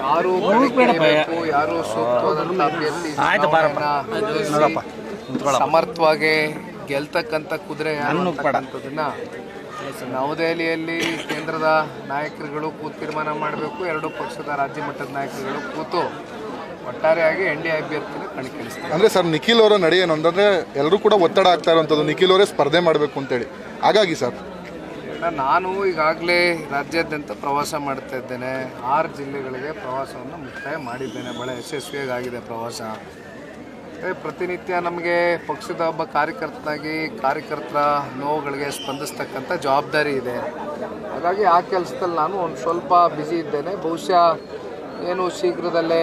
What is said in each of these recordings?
ಯಾರು ಯಾರು ಸೂಕ್ತವಾದಂಥ ಅಭ್ಯರ್ಥಿ ಸಮರ್ಥವಾಗಿ ಗೆಲ್ತಕ್ಕಂಥ ಕುದುರೆ ಅನ್ನೋದನ್ನ ನವದೆಹಲಿಯಲ್ಲಿ ಕೇಂದ್ರದ ನಾಯಕರುಗಳು ಕೂತು ತೀರ್ಮಾನ ಮಾಡಬೇಕು. ಎರಡೂ ಪಕ್ಷದ ರಾಜ್ಯ ಮಟ್ಟದ ನಾಯಕರುಗಳು ಕೂತು ಒಟ್ಟಾರೆಯಾಗಿ NDA ಅಭ್ಯರ್ಥಿನ ಕಣಕ್ಕಿಳಿಸ್ತಾರೆ. ಅಂದರೆ ಸರ್, ನಿಖಿಲ್ ಅವರ ನಡೆ ಏನು ಅಂತಂದರೆ ಎಲ್ಲರೂ ಕೂಡ ಒತ್ತಡ ಆಗ್ತಾ ಇರುವಂಥದ್ದು, ನಿಖಿಲ್ ಅವರೇ ಸ್ಪರ್ಧೆ ಮಾಡಬೇಕು ಅಂತೇಳಿ. ಹಾಗಾಗಿ ಸರ್, ನಾನು ಈಗಾಗಲೇ ರಾಜ್ಯಾದ್ಯಂತ ಪ್ರವಾಸ ಮಾಡ್ತಾ ಇದ್ದೇನೆ. 6 ಜಿಲ್ಲೆಗಳಿಗೆ ಪ್ರವಾಸವನ್ನು ಮುಕ್ತಾಯ ಮಾಡಿದ್ದೇನೆ. ಭಾಳ ಯಶಸ್ವಿಯಾಗಿ ಆಗಿದೆ ಪ್ರವಾಸ. ಪ್ರತಿನಿತ್ಯ ನಮಗೆ ಪಕ್ಷದ ಒಬ್ಬ ಕಾರ್ಯಕರ್ತನಾಗಿ ಕಾರ್ಯಕರ್ತರ ನೋವುಗಳಿಗೆ ಸ್ಪಂದಿಸ್ತಕ್ಕಂಥ ಜವಾಬ್ದಾರಿ ಇದೆ. ಹಾಗಾಗಿ ಆ ಕೆಲಸದಲ್ಲಿ ನಾನು ಒಂದು ಸ್ವಲ್ಪ ಬ್ಯುಸಿ ಇದ್ದೇನೆ. ಬಹುಶಃ ಏನು ಶೀಘ್ರದಲ್ಲೇ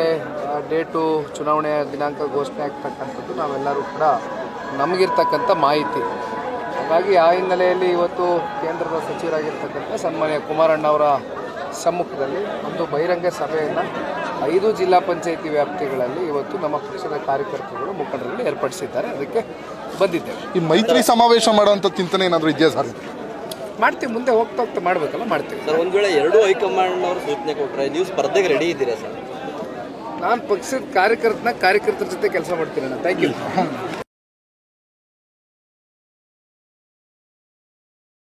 ಡೇಟು ಚುನಾವಣೆಯ ದಿನಾಂಕ ಘೋಷಣೆ ಆಗ್ತಕ್ಕಂಥದ್ದು ನಾವೆಲ್ಲರೂ ಕೂಡ ನಮಗಿರ್ತಕ್ಕಂಥ ಮಾಹಿತಿ. ಹಾಗಾಗಿ ಆ ಹಿನ್ನೆಲೆಯಲ್ಲಿ ಇವತ್ತು ಕೇಂದ್ರದ ಸಚಿವರಾಗಿರ್ತಕ್ಕಂಥ ಸನ್ಮಾನ್ಯ ಕುಮಾರಣ್ಣವರ ಸಮ್ಮುಖದಲ್ಲಿ ಒಂದು ಬಹಿರಂಗ ಸಭೆಯನ್ನು 5 ಜಿಲ್ಲಾ ಪಂಚಾಯಿತಿ ವ್ಯಾಪ್ತಿಗಳಲ್ಲಿ ಇವತ್ತು ನಮ್ಮ ಪಕ್ಷದ ಕಾರ್ಯಕರ್ತರುಗಳು ಮುಖಂಡರುಗಳು ಏರ್ಪಡಿಸಿದ್ದಾರೆ. ಅದಕ್ಕೆ ಬಂದಿದ್ದೇವೆ. ಈ ಮೈತ್ರಿ ಸಮಾವೇಶ ಮಾಡುವಂಥ ಚಿಂತನೆ ಏನಾದರೂ ಇದೆಯಾ ಸರ್? ಮಾಡ್ತೀವಿ, ಮುಂದೆ ಹೋಗ್ತಾ ಹೋಗ್ತಾ ಮಾಡಬೇಕಲ್ಲ, ಮಾಡ್ತೀವಿ ಸರ್. ಒಂದು ವೇಳೆ ಎರಡೂ ಹೈಕಮಾಂಡ್ ಅವರು ಸೂಚನೆ ಕೊಟ್ಟರೆ ನೀವು ಸ್ಪರ್ಧೆಗೆ ರೆಡಿ ಇದ್ದೀರಾ ಸರ್? ನಾನು ಪಕ್ಷದ ಕಾರ್ಯಕರ್ತರ ಜೊತೆ ಕೆಲಸ ಮಾಡ್ತೀನಿ. Thank you.